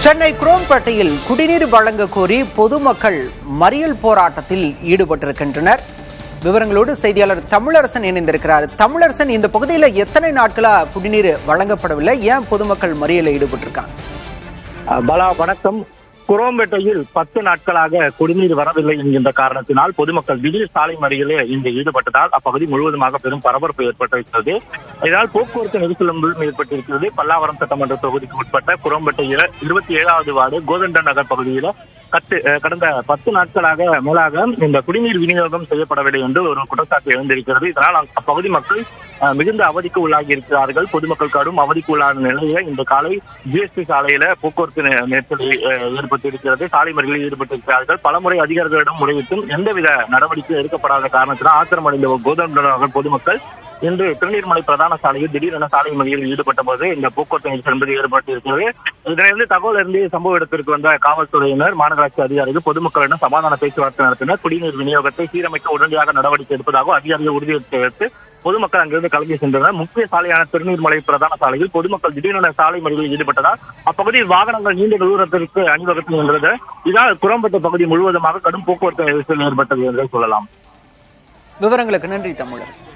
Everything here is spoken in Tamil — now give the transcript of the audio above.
சென்னை குரோம்பேட்டையில் குடிநீர் வழங்க கோரி பொதுமக்கள் மறியல் போராட்டத்தில் ஈடுபட்டிருக்கின்றனர். விவரங்களோடு செய்தியாளர் தமிழரசன் இணைந்திருக்கிறார். தமிழரசன், இந்த பகுதியில் எத்தனை நாட்களா குடிநீர் வழங்கப்படவில்லை? ஏன் பொதுமக்கள் மறியலில் ஈடுபட்டிருக்காங்க? பலா, வணக்கம். குரோம்பேட்டையில் 10 நாட்களாக குடிநீர் வரவில்லை என்கின்ற காரணத்தினால் பொதுமக்கள் திடீர் சாலை மறியலில் இன்று ஈடுபட்டதால் அப்பகுதி முழுவதுமாக பெரும் பரபரப்பு ஏற்பட்டிருக்கிறது. இதனால் போக்குவரத்து நெரிசலும் ஏற்பட்டிருக்கிறது. பல்லாவரம் சட்டமன்ற தொகுதிக்கு உட்பட்ட குரோம்பேட்டை 27வது வார்டு கோதண்ட நகர் பகுதியில் கடந்த 10 நாட்களாக மேலாக இந்த குடிநீர் விநியோகம் செய்யப்படவில்லை என்று ஒரு குற்றச்சாட்டு எழுந்திருக்கிறது. இதனால் அப்பகுதி மக்கள் மிகுந்த அவதிக்கு உள்ளாகி இருக்கிறார்கள். பொதுமக்கள் கடும் அவதிக்கு உள்ளான நிலையில இந்த காலை ஜிஎஸ்டி சாலையில போக்குவரத்து நெரிசல் ஏற்பட்டிருக்கிறது. சாலை மறியலில் ஈடுபட்டிருக்கிறார்கள். பலமுறை அதிகாரிகளிடம் முறையிட்டும் எந்தவித நடவடிக்கை எடுக்கப்படாத காரணத்தினால் ஆத்திரமடைந்த கோதண்ட நகர் பொதுமக்கள் இன்று திருநீர்மலை பிரதான சாலையில் திடீரென சாலை மறியலில் ஈடுபட்ட போது இந்த போக்குவரத்து நெரிசல் என்பது ஏற்பட்டிருக்கிறது. இதனிருந்து தகவல் இருந்து சம்பவ இடத்திற்கு வந்த காவல்துறையினர், மாநகராட்சி அதிகாரிகள் பொதுமக்களிடம் சமாதான பேச்சுவார்த்தை நடத்தினர். குடிநீர் விநியோகத்தை சீரமைக்க உடனடியாக நடவடிக்கை எடுப்பதாக அதிகாரிகள் உறுதியளித்து பொதுமக்கள் அங்கிருந்து கிளம்பி சென்றனர். முக்கிய சாலையான திருநீர்மலை பிரதான சாலையில் பொதுமக்கள் திடீரென சாலை மறியலில் ஈடுபட்டதால் அப்பகுதியில் வாகனங்கள் நீண்ட தூரத்திற்கு அணிவகுத்து நின்றது. இதனால் குரோம்பேட்டை பகுதி முழுவதுமாக கடும் போக்குவரத்து நெரிசல் ஏற்பட்டது என்று சொல்லலாம். விவரங்களுக்கு நன்றி தமிழரசன்.